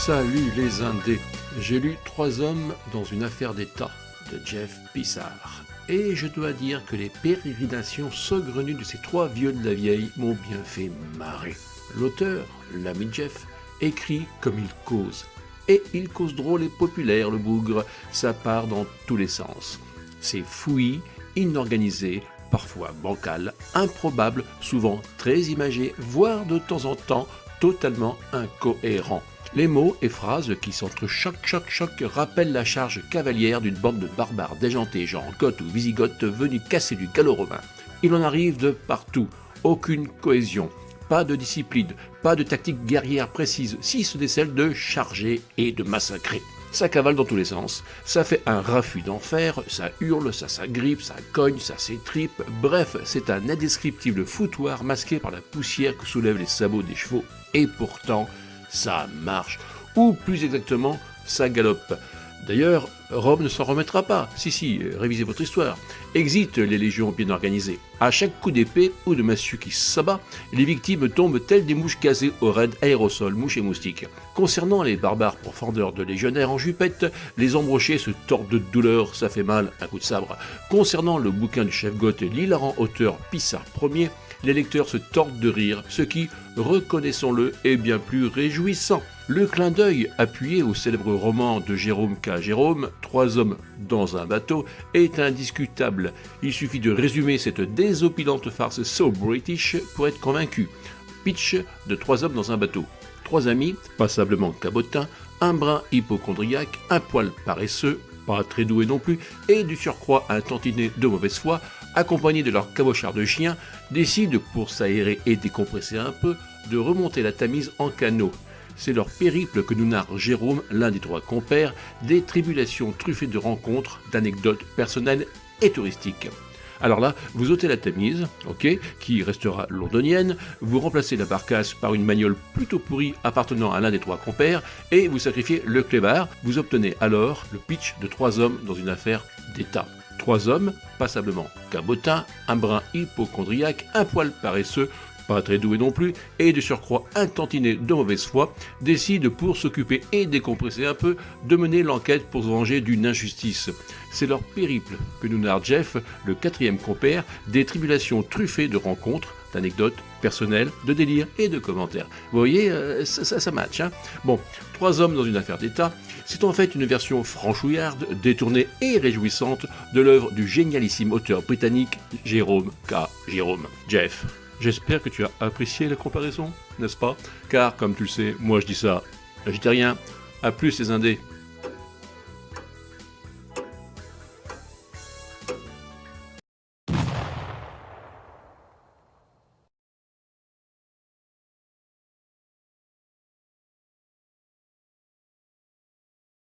Salut les Indés. J'ai lu 3 hommes dans une affaire d'État de Jeff Pissard. Et je dois dire que les pérégrinations saugrenues de ces 3 vieux de la vieille m'ont bien fait marrer. L'auteur, l'ami Jeff, écrit comme il cause. Et il cause drôle et populaire, le bougre, ça part dans tous les sens. C'est fouillis, inorganisé, parfois bancal, improbable, souvent très imagé, voire de temps en temps totalement incohérent. Les mots et phrases qui s'entrechoquent rappellent la charge cavalière d'une bande de barbares déjantés, genre goths ou wisigoths venus casser du gallo-romain. Il en arrive de partout, aucune cohésion, pas de discipline, pas de tactique guerrière précise, si ce n'est celle de charger et de massacrer. Ça cavale dans tous les sens, ça fait un raffut d'enfer, ça hurle, ça s'agrippe, ça cogne, ça s'étripe, bref, c'est un indescriptible foutoir masqué par la poussière que soulèvent les sabots des chevaux. Et pourtant, ça marche, ou plus exactement, ça galope. D'ailleurs, Rome ne s'en remettra pas. Si, révisez votre histoire. Exit les légions bien organisées. À chaque coup d'épée ou de massue qui s'abat, les victimes tombent telles des mouches gazées au raid aérosol, mouches et moustiques. Concernant les barbares profondeurs de légionnaires en jupette, les embrochés se tordent de douleur, ça fait mal, un coup de sabre. Concernant le bouquin du chef goth, l'hilarant auteur Pissard Ier, les lecteurs se tordent de rire, ce qui, reconnaissons-le, est bien plus réjouissant. Le clin d'œil appuyé au célèbre roman de Jérôme K. Jérôme, 3 hommes dans un bateau, est indiscutable. Il suffit de résumer cette désopilante farce so british pour être convaincu. Pitch de 3 hommes dans un bateau. 3 amis, passablement cabotins, un brin hypocondriaque, un poil paresseux, pas très doué non plus, et du surcroît un tantinet de mauvaise foi, accompagnés de leur cabochard de chien, décident, pour s'aérer et décompresser un peu, de remonter la Tamise en canot. C'est leur périple que nous narre Jérôme, l'un des 3 compères, des tribulations truffées de rencontres, d'anecdotes personnelles et touristiques. Alors là, vous ôtez la Tamise, qui restera londonienne, vous remplacez la barcasse par une magnole plutôt pourrie appartenant à l'un des 3 compères, et vous sacrifiez le clébard. Vous obtenez alors le pitch de 3 hommes dans une affaire d'État. 3 hommes, passablement cabotins, un brin hypocondriaque, un poil paresseux, pas très doué non plus, et de surcroît un tantinet de mauvaise foi, décident pour s'occuper et décompresser un peu de mener l'enquête pour se venger d'une injustice. C'est leur périple que nous narre Jeff, le 4e compère, des tribulations truffées de rencontres, d'anecdotes personnelles, de délires et de commentaires. Vous voyez, ça match, hein. Bon, 3 hommes dans une affaire d'État, c'est en fait une version franchouillarde, détournée et réjouissante de l'œuvre du génialissime auteur britannique Jérôme K. Jérôme. Jeff, j'espère que tu as apprécié la comparaison, n'est-ce pas? Car, comme tu le sais, moi je dis ça, j'y rien. À plus les Indés.